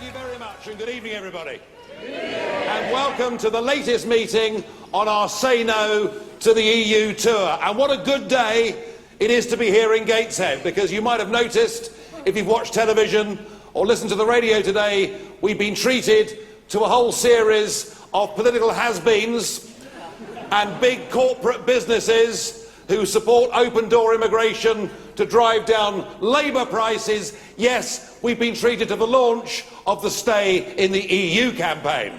Thank you very much, and good evening, everybody. And welcome to the latest meeting on our Say No to the EU tour. And what a good day it is to be here in Gateshead, because you might have noticed, if you've watched television or listened to the radio today, we've been treated to a whole series of political has-beens and big corporate businesses who support open-door immigration to drive down labour prices. Yes, we've been treated to the launch of the Stay in the EU campaign.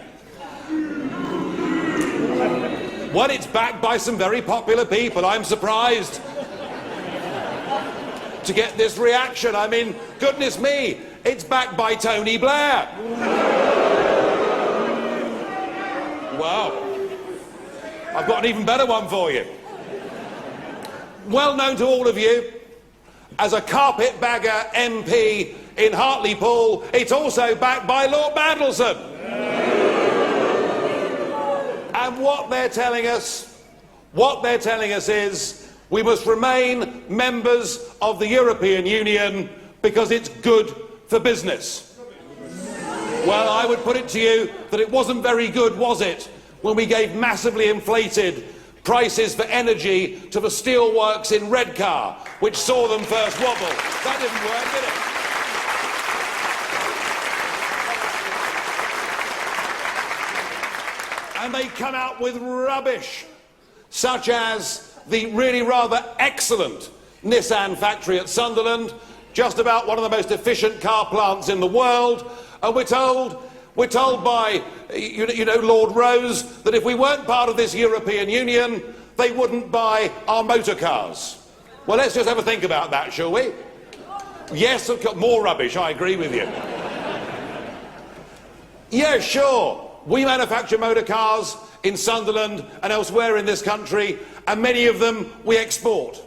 Well, it's backed by some very popular people. I'm surprised to get this reaction. I mean, goodness me, it's backed by Tony Blair. Well, I've got an even better one for you. Well known to all of you as a carpetbagger MP in Hartlepool, it's also backed by Lord Mandelson. And what they're telling us is we must remain members of the European Union because it's good for business. Well, I would put it to you that it wasn't very good, was it, when we gave massively inflated prices for energy to the steelworks in Redcar, which saw them first wobble. That didn't work, did it? And they come out with rubbish, such as the really rather excellent Nissan factory at Sunderland, just about one of the most efficient car plants in the world, and we're told by, Lord Rose, that if we weren't part of this European Union, they wouldn't buy our motor cars. Well, let's just have a think about that, shall we? Yes, more rubbish, I agree with you. Yeah, sure, we manufacture motor cars in Sunderland and elsewhere in this country, and many of them we export.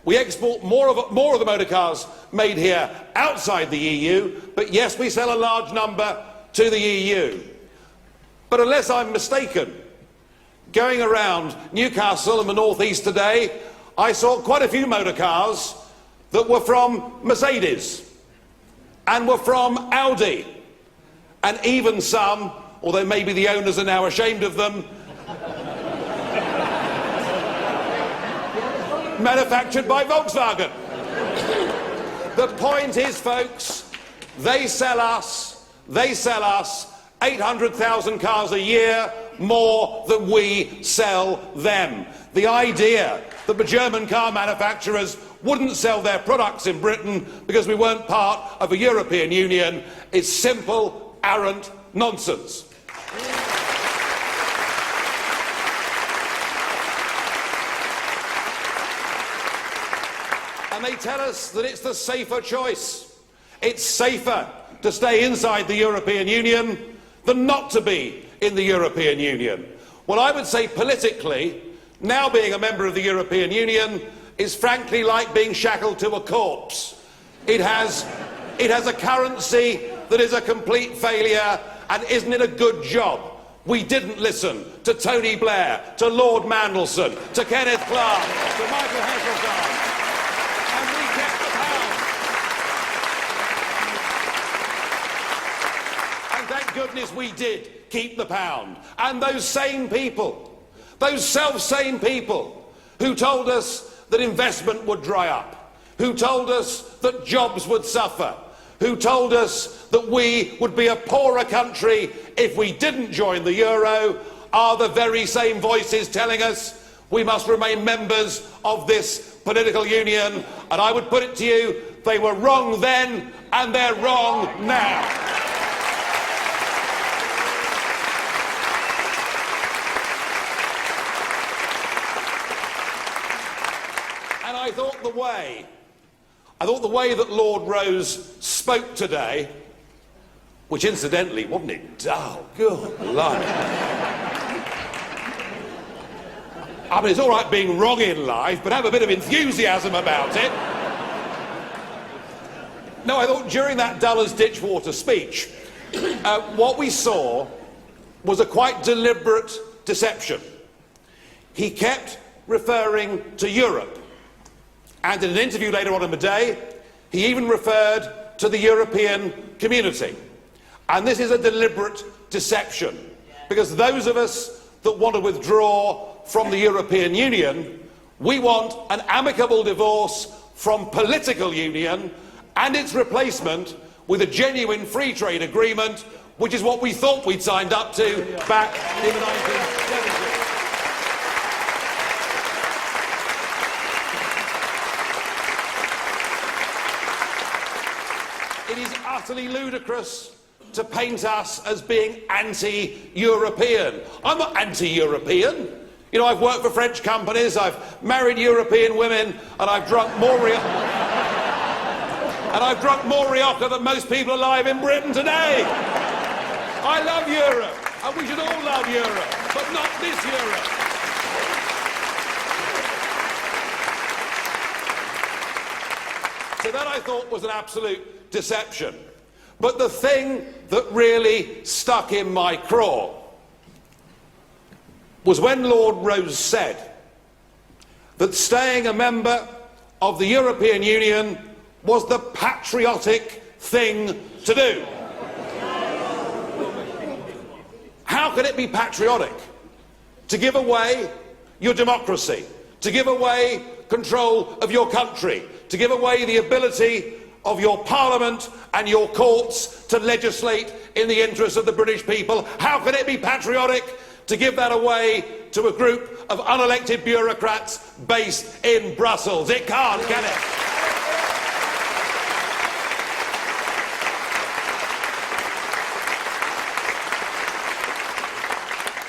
We export more of the motor cars made here outside the EU, but yes, we sell a large number to the EU. But unless I'm mistaken, going around Newcastle and the North East today, I saw quite a few motor cars that were from Mercedes and were from Audi, and even some, although maybe the owners are now ashamed of them, manufactured by Volkswagen. The point is, folks, they sell us 800,000 cars a year more than we sell them. The idea that the German car manufacturers wouldn't sell their products in Britain because we weren't part of the European Union is simple, arrant nonsense. And they tell us that it's the safer choice. It's safer to stay inside the European Union than not to be in the European Union. Well, I would say politically, now being a member of the European Union is frankly like being shackled to a corpse. It has a currency that is a complete failure, and isn't it a good job we didn't listen to Tony Blair, to Lord Mandelson, to Kenneth Clarke, to Michael Heseltine, and we kept the pound. And thank goodness we did keep the pound. And those same people, those self-same people who told us that investment would dry up, who told us that jobs would suffer, who told us that we would be a poorer country if we didn't join the euro, are the very same voices telling us we must remain members of this political union. And I would put it to you, they were wrong then and they're wrong now. And I thought the way that Lord Rose spoke today, which incidentally, wasn't it dull? Good Lord. I mean, it's all right being wrong in life, but have a bit of enthusiasm about it. No, I thought during that dull as ditchwater speech, what we saw was a quite deliberate deception. He kept referring to Europe. And in an interview later on in the day, he even referred to the European community. And this is a deliberate deception, because those of us that want to withdraw from the European Union, we want an amicable divorce from political union and its replacement with a genuine free trade agreement, which is what we thought we'd signed up to back in the 1970s. It is utterly ludicrous to paint us as being anti-European. I'm not anti-European. You know, I've worked for French companies, I've married European women, and I've drunk more Rioja than most people alive in Britain today. I love Europe, and we should all love Europe, but not this Europe. So that, I thought, was an absolute deception. But the thing that really stuck in my craw was when Lord Rose said that staying a member of the European Union was the patriotic thing to do. How can it be patriotic to give away your democracy, to give away control of your country, to give away the ability of your parliament and your courts to legislate in the interests of the British people? How can it be patriotic to give that away to a group of unelected bureaucrats based in Brussels? It can't, can it?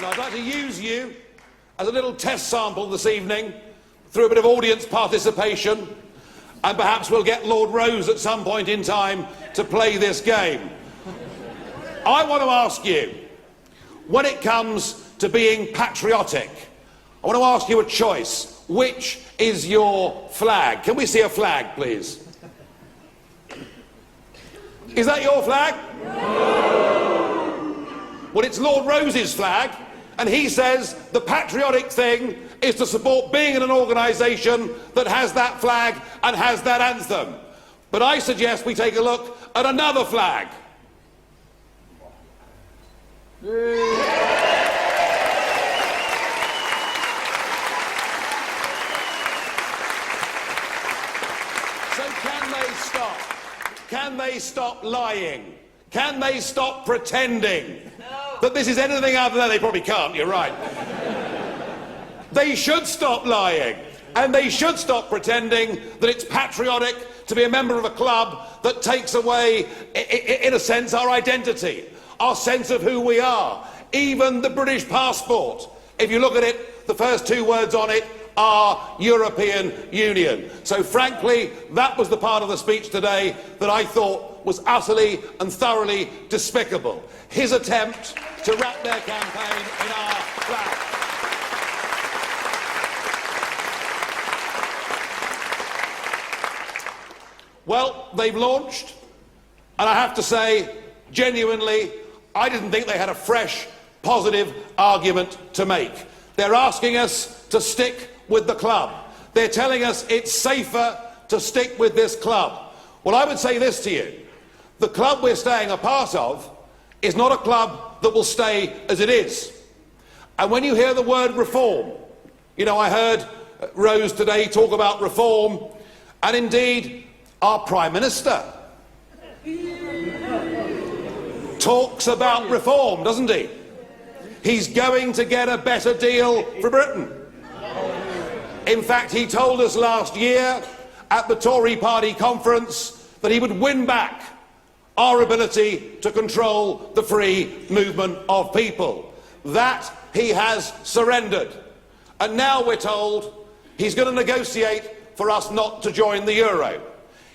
Now, I'd like to use you as a little test sample this evening through a bit of audience participation, and perhaps we'll get Lord Rose at some point in time to play this game. I want to ask you, when it comes to being patriotic, I want to ask you a choice. Which is your flag? Can we see a flag, please? Is that your flag? No. Well, it's Lord Rose's flag, and he says the patriotic thing is to support being in an organisation that has that flag and has that anthem. But I suggest we take a look at another flag. So can they stop? Can they stop lying? Can they stop pretending that this is anything other than... They probably can't, you're right. They should stop lying, and they should stop pretending that it's patriotic to be a member of a club that takes away, in a sense, our identity, our sense of who we are. Even the British passport, if you look at it, the first two words on it are European Union. So frankly, that was the part of the speech today that I thought was utterly and thoroughly despicable. His attempt to wrap their campaign in our flag. Well, they've launched, and I have to say, genuinely, I didn't think they had a fresh, positive argument to make. They're asking us to stick with the club. They're telling us it's safer to stick with this club. Well, I would say this to you. The club we're staying a part of is not a club that will stay as it is. And when you hear the word reform, you know, I heard Rose today talk about reform, and indeed, our Prime Minister talks about reform, doesn't he? He's going to get a better deal for Britain. In fact, he told us last year at the Tory party conference that he would win back our ability to control the free movement of people. That he has surrendered. And now we're told he's going to negotiate for us not to join the euro.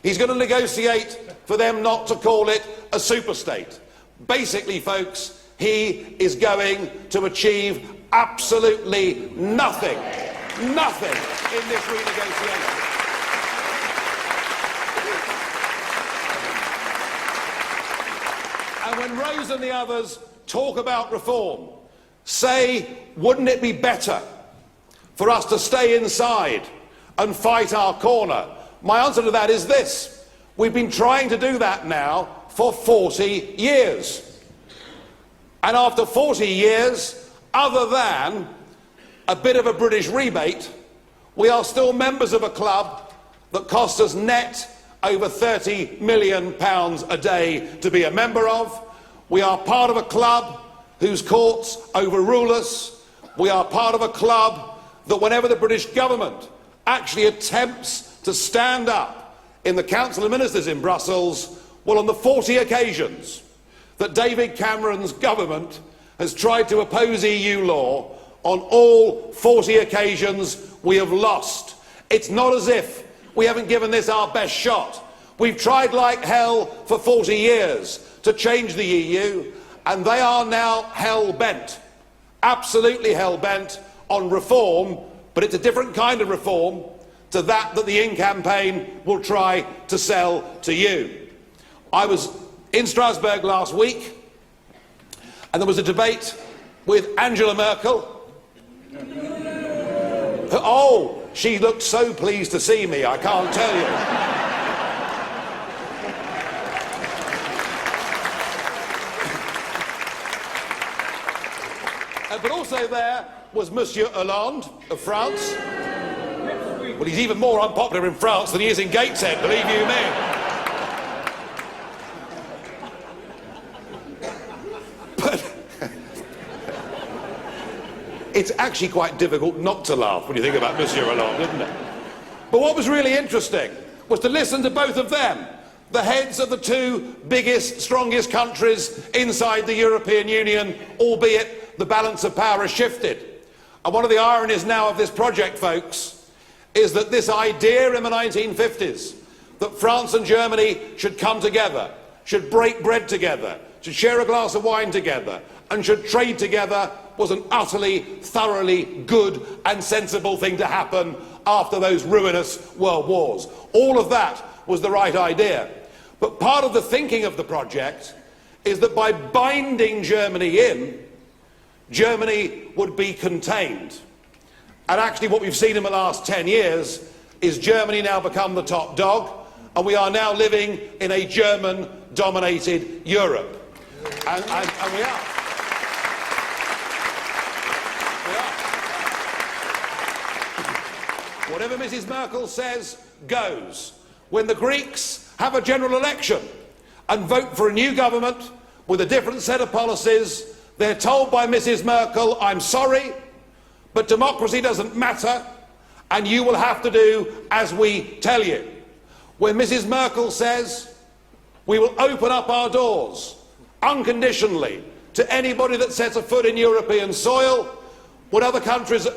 He's going to negotiate for them not to call it a superstate. Basically, folks, he is going to achieve absolutely nothing in this renegotiation. And when Rose and the others talk about reform, say, wouldn't it be better for us to stay inside and fight our corner? My answer to that is this. We've been trying to do that now for 40 years. And after 40 years, other than a bit of a British rebate, we are still members of a club that costs us net over £30 million a day to be a member of. We are part of a club whose courts overrule us. We are part of a club that whenever the British government actually attempts to stand up in the Council of Ministers in Brussels, well, on the 40 occasions that David Cameron's government has tried to oppose EU law, on all 40 occasions we have lost. It's not as if we haven't given this our best shot. We've tried like hell for 40 years to change the EU, and they are now hell-bent, absolutely hell-bent on reform, but it's a different kind of reform to that the In campaign will try to sell to you. I was in Strasbourg last week, and there was a debate with Angela Merkel. Oh, she looked so pleased to see me, I can't tell you. But also there was Monsieur Hollande of France. Well, he's even more unpopular in France than he is in Gateshead, believe you me. It's actually quite difficult not to laugh when you think about Monsieur Hollande, isn't it? But what was really interesting was to listen to both of them, the heads of the two biggest, strongest countries inside the European Union, albeit the balance of power has shifted. And one of the ironies now of this project, folks, is that this idea in the 1950s that France and Germany should come together, should break bread together, should share a glass of wine together, and should trade together was an utterly, thoroughly good and sensible thing to happen after those ruinous world wars. All of that was the right idea. But part of the thinking of the project is that by binding Germany in, Germany would be contained. And actually what we've seen in the last 10 years is Germany now become the top dog, and we are now living in a German-dominated Europe. And we are. Whatever Mrs. Merkel says goes. When the Greeks have a general election and vote for a new government with a different set of policies, they're told by Mrs. Merkel, I'm sorry, but democracy doesn't matter, and you will have to do as we tell you. When Mrs. Merkel says, we will open up our doors unconditionally to anybody that sets a foot in European soil, what other countries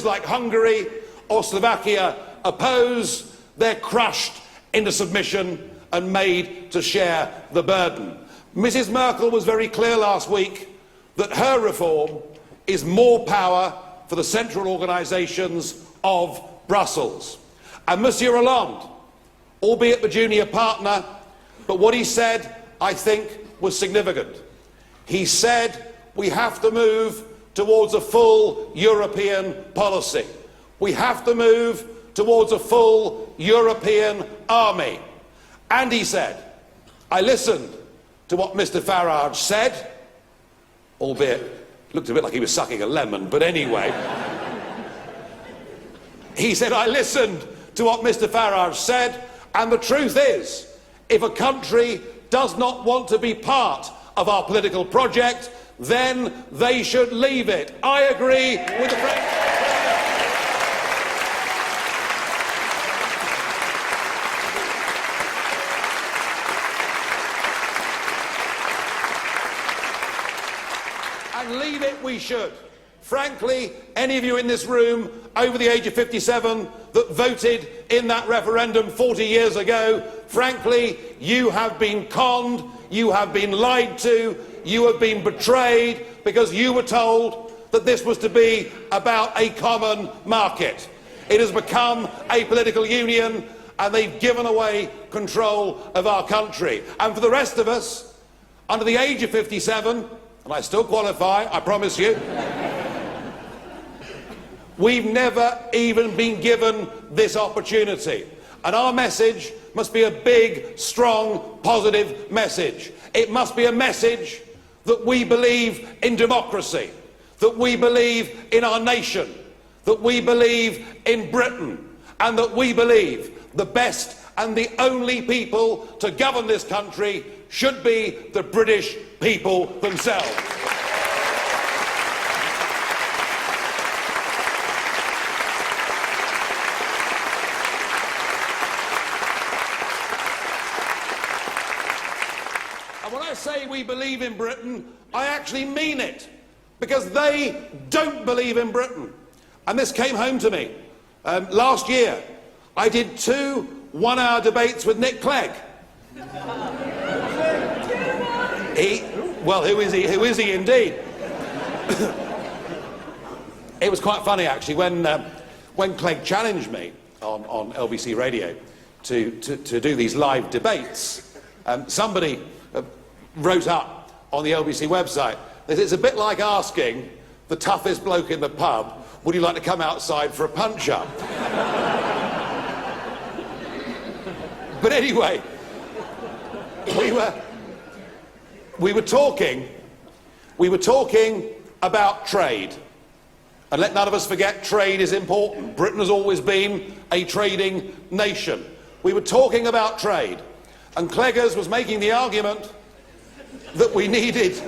like Hungary or Slovakia oppose, they're crushed into submission and made to share the burden. Mrs. Merkel was very clear last week that her reform is more power for the central organisations of Brussels. And Monsieur Hollande, albeit the junior partner, but what he said, I think, was significant. He said we have to move towards a full European policy. We have to move towards a full European army. And he said, I listened to what Mr. Farage said, albeit looked a bit like he was sucking a lemon, but anyway. He said, I listened to what Mr. Farage said, and the truth is, if a country does not want to be part of our political project, then they should leave it. I agree with the French. And leave it we should. Frankly, any of you in this room over the age of 57 that voted in that referendum 40 years ago, frankly, you have been conned, you have been lied to, you have been betrayed because you were told that this was to be about a common market. It has become a political union, and they've given away control of our country. And for the rest of us, under the age of 57, and I still qualify, I promise you, we've never even been given this opportunity. And our message must be a big, strong, positive message. It must be a message that we believe in democracy, that we believe in our nation, that we believe in Britain, and that we believe the best and the only people to govern this country should be the British people themselves. And when I say we believe in Britain, I actually mean it, because they don't believe in Britain. And this came home to me. Last year, I did 2 one-hour debates with Nick Clegg. Well, who is he? Who is he indeed? It was quite funny, actually, when Clegg challenged me on LBC Radio to do these live debates. Somebody wrote up on the LBC website that it's a bit like asking the toughest bloke in the pub, would you like to come outside for a punch-up? But anyway, we were talking about trade. And let none of us forget, trade is important. Britain has always been a trading nation. We were talking about trade, and Cleggers was making the argument that we needed...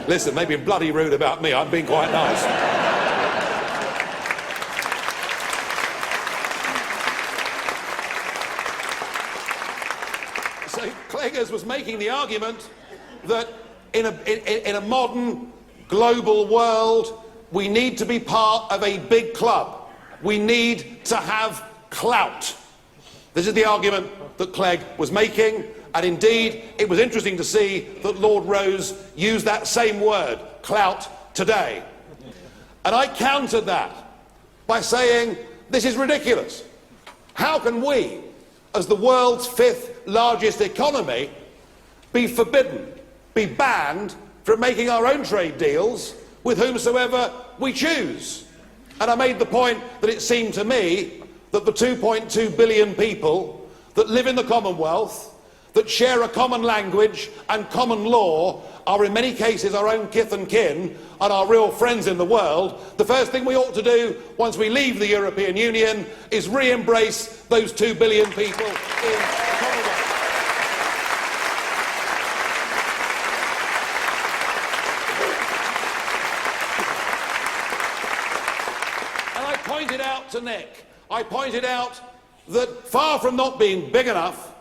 Listen, they've been bloody rude about me. I'm being quite nice. So Cleggers was making the argument that in a modern global world, we need to be part of a big club. We need to have clout. This is the argument that Clegg was making. And indeed, it was interesting to see that Lord Rose used that same word, clout, today. And I countered that by saying, this is ridiculous. How can we, as the world's 5th largest economy, be forbidden, be banned from making our own trade deals with whomsoever we choose? And I made the point that it seemed to me that the 2.2 billion people that live in the Commonwealth, that share a common language and common law, are in many cases our own kith and kin and our real friends in the world. The first thing we ought to do once we leave the European Union is re-embrace those 2 billion people in the Commonwealth. And I pointed out to Nick, that far from not being big enough,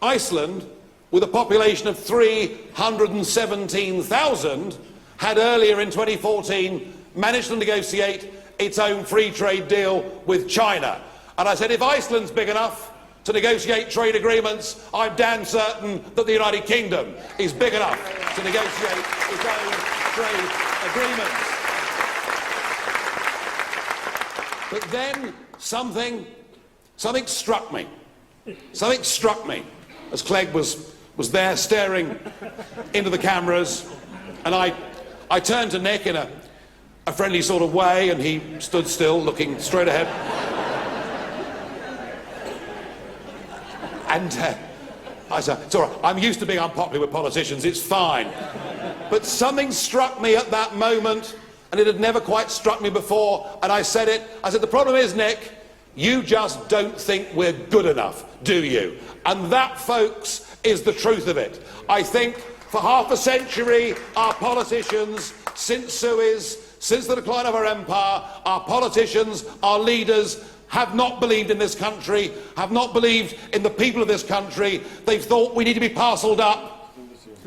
Iceland, with a population of 317,000, had earlier in 2014 managed to negotiate its own free trade deal with China. And I said, if Iceland's big enough to negotiate trade agreements, I'm damn certain that the United Kingdom is big enough to negotiate its own trade agreements. But then something struck me. Something struck me as Clegg was there staring into the cameras, and I turned to Nick in a friendly sort of way, and he stood still, looking straight ahead. And I said, it's all right, I'm used to being unpopular with politicians, it's fine. But something struck me at that moment, and it had never quite struck me before, and I said it. I said, the problem is, Nick, you just don't think we're good enough, do you? And that, folks, is the truth of it. I think for half a century, our politicians, since Suez, since the decline of our empire, our politicians, our leaders, have not believed in this country, have not believed in the people of this country. They've thought we need to be parcelled up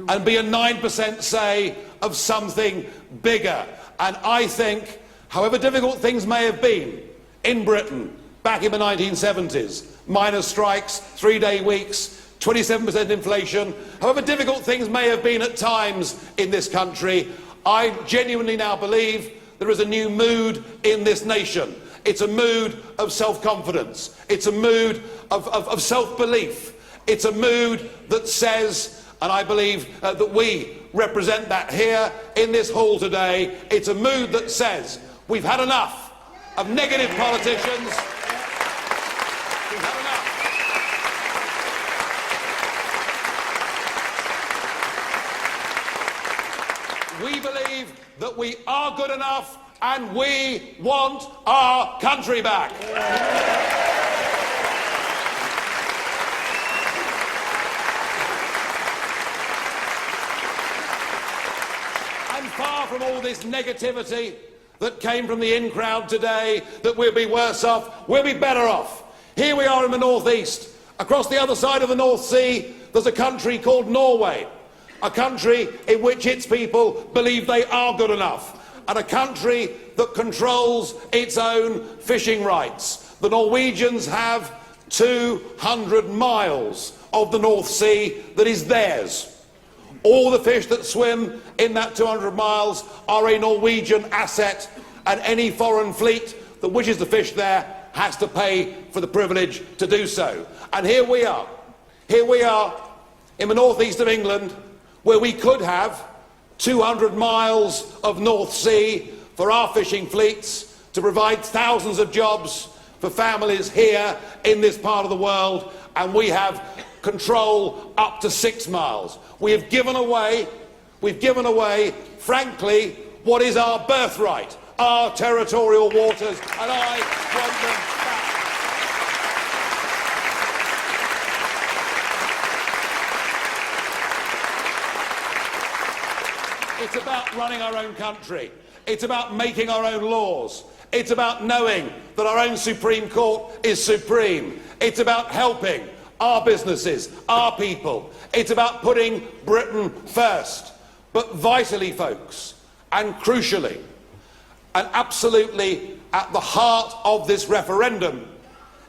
and be a 9% say of something bigger. And I think, however difficult things may have been in Britain back in the 1970s, miners' strikes, 3-day weeks, 27% inflation, however difficult things may have been at times in this country, I genuinely now believe there is a new mood in this nation. It's a mood of self-confidence. It's a mood of self-belief. It's a mood that says, and I believe that we represent that here in this hall today, it's a mood that says we've had enough of negative politicians. We've had enough. We believe that we are good enough and we want our country back. And far from all this negativity that came from the in-crowd today, that we'll be worse off, we'll be better off. Here we are in the northeast. Across the other side of the North Sea, there's a country called Norway, a country in which its people believe they are good enough, and a country that controls its own fishing rights. The Norwegians have 200 miles of the North Sea that is theirs. All the fish that swim in that 200 miles are a Norwegian asset, and any foreign fleet that wishes to fish there has to pay for the privilege to do so. And here we are in the northeast of England, where we could have 200 miles of North Sea for our fishing fleets to provide thousands of jobs for families here in this part of the world, and we have control up to 6 miles. We've given away, frankly, what is our birthright, our territorial waters, and I want them back. It's about running our own country. It's about making our own laws. It's about knowing that our own Supreme Court is supreme. It's about helping our businesses, our people. It's about putting Britain first. But vitally, folks, and crucially, and absolutely at the heart of this referendum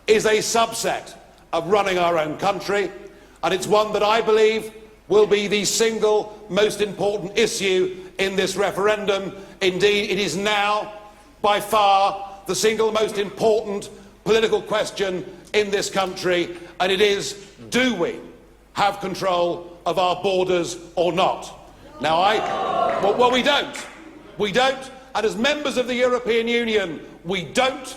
is a subset of running our own country, and it's one that I believe will be the single most important issue in this referendum. Indeed, it is now by far the single most important political question in this country, and it is, do we have control of our borders or not? Now, we don't. We don't, and as members of the European Union, we don't.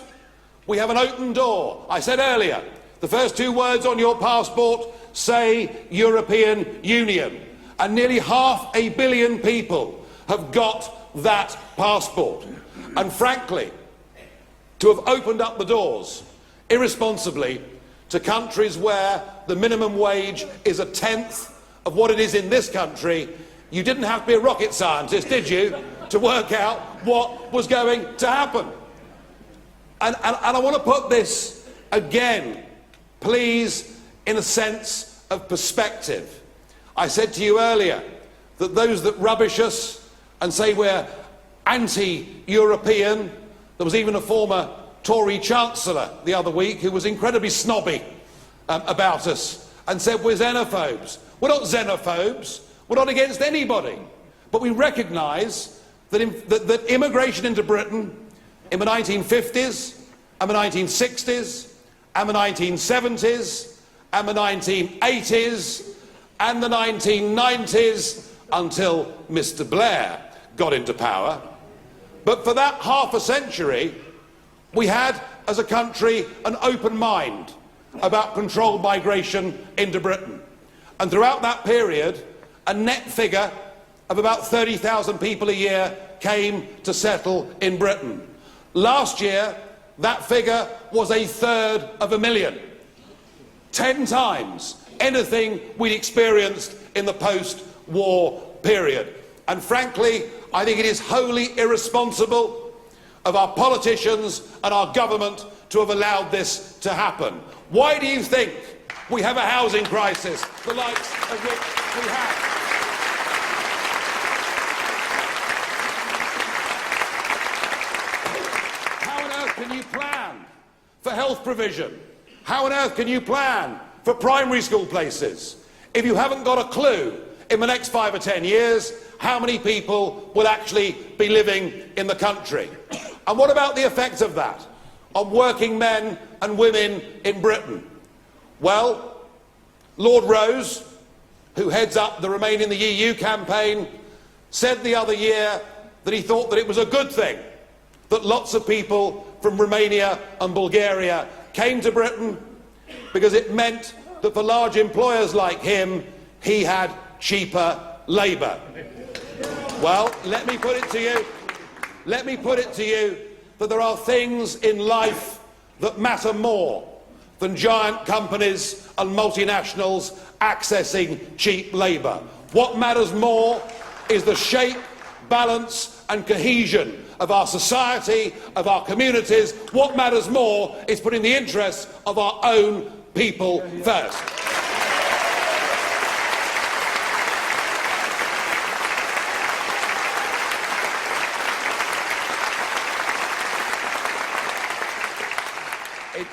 We have an open door. I said earlier, the first 2 words on your passport say European Union, and nearly 500 million people have got that passport. And frankly, to have opened up the doors irresponsibly to countries where the minimum wage is 1/10 of what it is in this country, you didn't have to be a rocket scientist, did you, to work out what was going to happen. And I want to put this again, please, in a sense of perspective. I said to you earlier that those that rubbish us and say we're anti-European, there was even a former Tory Chancellor the other week who was incredibly snobby about us and said we're xenophobes. We're not xenophobes, we're not against anybody, but we recognise that immigration into Britain in the 1950s and the 1960s and the 1970s and the 1980s and the 1990s until Mr. Blair got into power. But for that half a century, we had, as a country, an open mind about controlled migration into Britain. And throughout that period, a net figure of about 30,000 people a year came to settle in Britain. Last year, that figure was 1/3 10 times anything we'd experienced in the post-war period. And frankly, I think it is wholly irresponsible of our politicians and our government to have allowed this to happen. Why do you think we have a housing crisis, the likes of which we have? How on earth can you plan for health provision? How on earth can you plan for primary school places if you haven't got a clue in the next 5 or 10 years how many people will actually be living in the country? And what about the effects of that on working men and women in Britain? Well, Lord Rose, who heads up the Remain in the EU campaign, said the other year that he thought that it was a good thing that lots of people from Romania and Bulgaria came to Britain, because it meant that for large employers like him, he had cheaper labour. Well, let me put it to you. Let me put it to you that there are things in life that matter more than giant companies and multinationals accessing cheap labour. What matters more is the shape, balance and cohesion of our society, of our communities. What matters more is putting the interests of our own people first.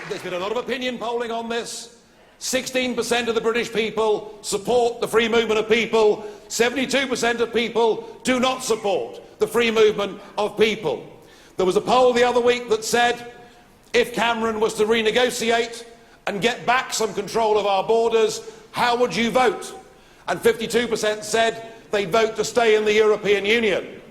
There's been a lot of opinion polling on this. 16% of the British people support the free movement of people. 72% of people do not support the free movement of people. There was a poll the other week that said if Cameron was to renegotiate and get back some control of our borders, how would you vote? And 52% said they'd vote to stay in the European Union.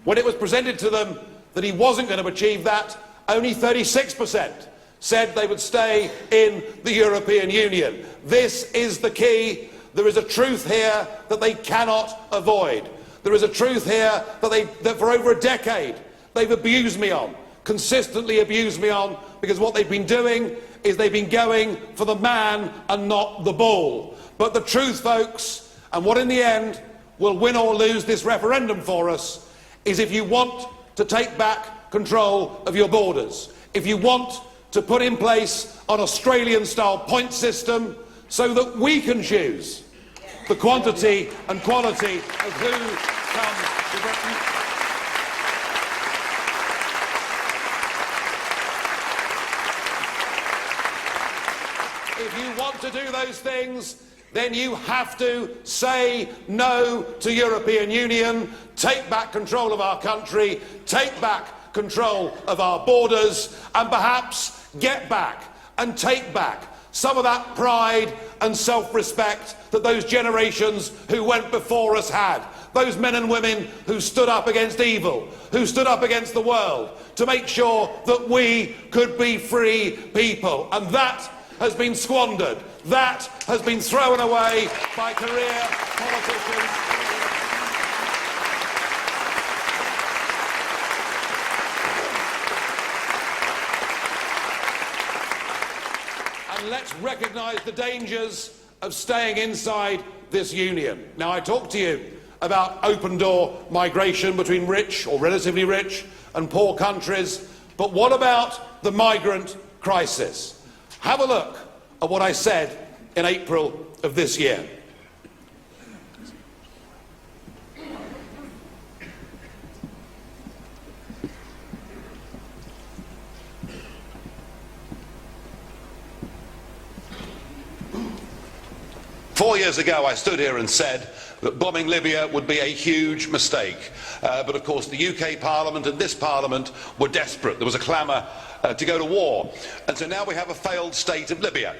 When it was presented to them that he wasn't going to achieve that, only 36% said they would stay in the European Union. This is the key. There is a truth here that they cannot avoid. There is a truth here that for over a decade they've abused me on, consistently abused me on, because what they've been doing is they've been going for the man and not the ball. But the truth, folks, and what in the end will win or lose this referendum for us, is if you want to take back control of your borders, if you want to put in place an Australian-style point system so that we can choose the quantity and quality of who comes to Britain. If you want to do those things, then you have to say no to European Union, take back control of our country, take back control of our borders, and perhaps get back and take back some of that pride and self-respect that those generations who went before us had. Those men and women who stood up against evil, who stood up against the world to make sure that we could be free people. And that has been squandered. That has been thrown away by career politicians. And let's recognise the dangers of staying inside this union. Now, I talked to you about open-door migration between rich or relatively rich and poor countries, but what about the migrant crisis? Have a look at what I said in April of this year. Four years ago, I stood here and said that bombing Libya would be a huge mistake. But of course, the UK Parliament and this Parliament were desperate. There was a clamour to go to war. And so now we have a failed state of Libya,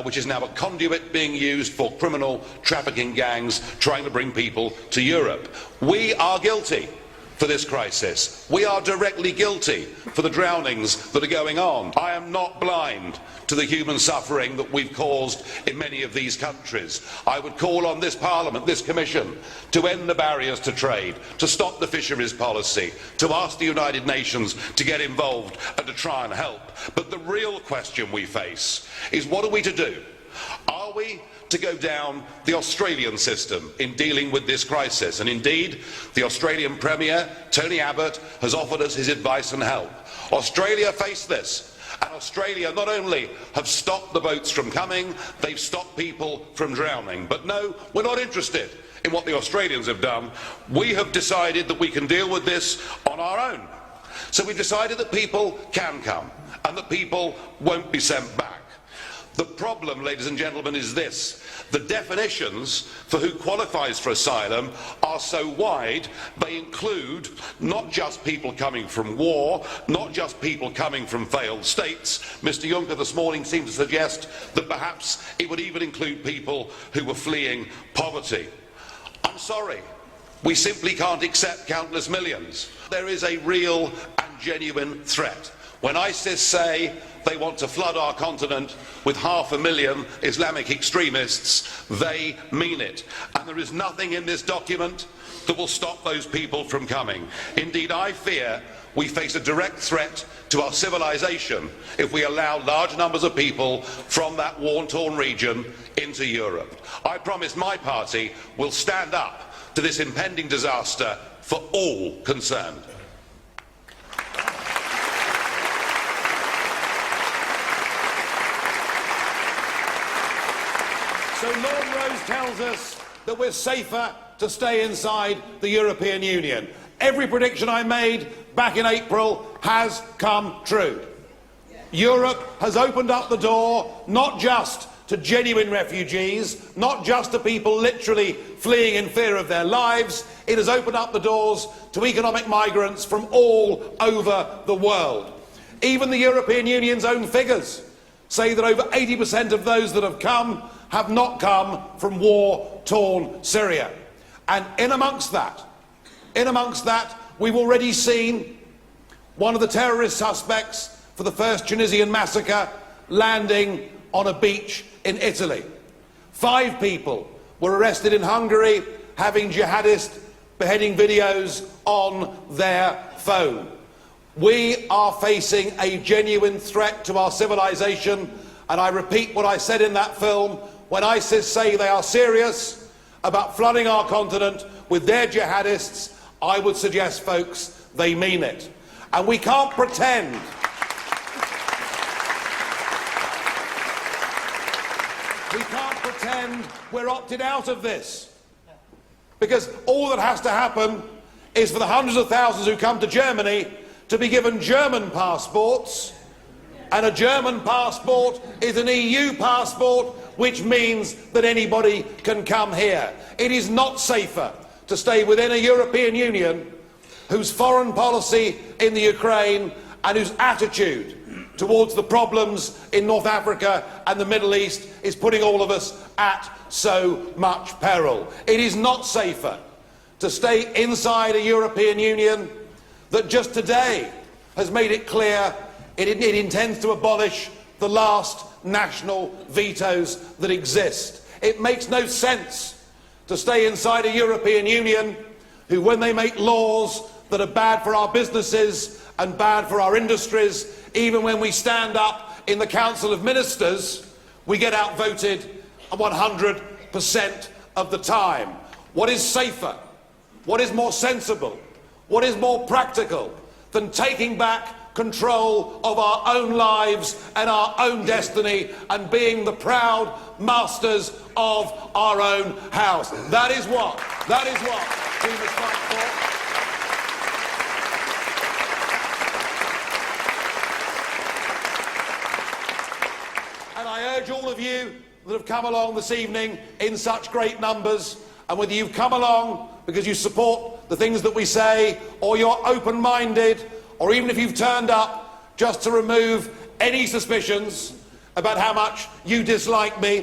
which is now a conduit being used for criminal trafficking gangs trying to bring people to Europe. We are guilty for this crisis. We are directly guilty for the drownings that are going on. I am not blind to the human suffering that we've caused in many of these countries. I would call on this Parliament, this Commission, to end the barriers to trade, to stop the fisheries policy, to ask the United Nations to get involved and to try and help. But the real question we face is, what are we to do? Are we to go down the Australian system in dealing with this crisis? And indeed, the Australian Premier, Tony Abbott, has offered us his advice and help. Australia faced this, and Australia not only have stopped the boats from coming, they've stopped people from drowning. But no, we're not interested in what the Australians have done. We have decided that we can deal with this on our own. So we've decided that people can come, and that people won't be sent back. The problem, ladies and gentlemen, is this. The definitions for who qualifies for asylum are so wide, they include not just people coming from war, not just people coming from failed states. Mr. Juncker this morning seemed to suggest that perhaps it would even include people who were fleeing poverty. I'm sorry, we simply can't accept countless millions. There is a real and genuine threat. When ISIS say they want to flood our continent with 500,000 Islamic extremists, they mean it. And there is nothing in this document that will stop those people from coming. Indeed, I fear we face a direct threat to our civilization if we allow large numbers of people from that war-torn region into Europe. I promise my party will stand up to this impending disaster for all concerned. So Lord Rose tells us that we're safer to stay inside the European Union. Every prediction I made back in April has come true. Europe has opened up the door not just to genuine refugees, not just to people literally fleeing in fear of their lives. It has opened up the doors to economic migrants from all over the world. Even the European Union's own figures say that over 80% of those that have come have not come from war-torn Syria. And in amongst that, we've already seen one of the terrorist suspects for the first Tunisian massacre landing on a beach in Italy. 5 people were arrested in Hungary having jihadist beheading videos on their phone. We are facing a genuine threat to our civilization, and I repeat what I said in that film. When ISIS say they are serious about flooding our continent with their jihadists, I would suggest, folks, they mean it. And we can't pretend we're opted out of this. Because all that has to happen is for the hundreds of thousands who come to Germany to be given German passports, and a German passport is an EU passport, which means that anybody can come here. It is not safer to stay within a European Union whose foreign policy in the Ukraine and whose attitude towards the problems in North Africa and the Middle East is putting all of us at so much peril. It is not safer to stay inside a European Union that just today has made it clear it intends to abolish the last national vetoes that exist. It makes no sense to stay inside a European Union who, when they make laws that are bad for our businesses and bad for our industries, even when we stand up in the Council of Ministers, we get outvoted 100% of the time. What is safer? What is more sensible? What is more practical than taking back control of our own lives and our own destiny and being the proud masters of our own house? That is what we must fight for. And I urge all of you that have come along this evening in such great numbers, and whether you've come along because you support the things that we say, or you're open-minded, or even if you've turned up just to remove any suspicions about how much you dislike me,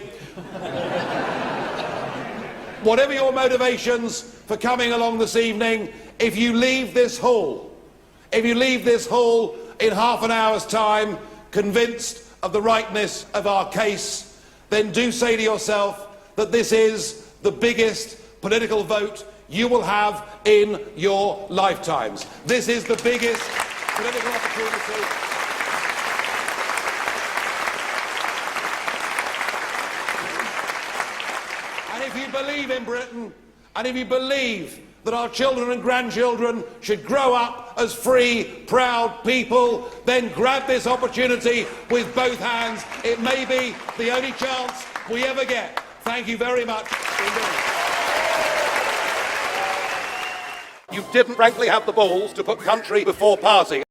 whatever your motivations for coming along this evening, if you leave this hall in half an hour's time convinced of the rightness of our case, then do say to yourself that this is the biggest political vote you will have in your lifetimes. This is the biggest political opportunity. And if you believe in Britain, and if you believe that our children and grandchildren should grow up as free, proud people, then grab this opportunity with both hands. It may be the only chance we ever get. Thank you very much indeed. You didn't frankly have the balls to put country before party.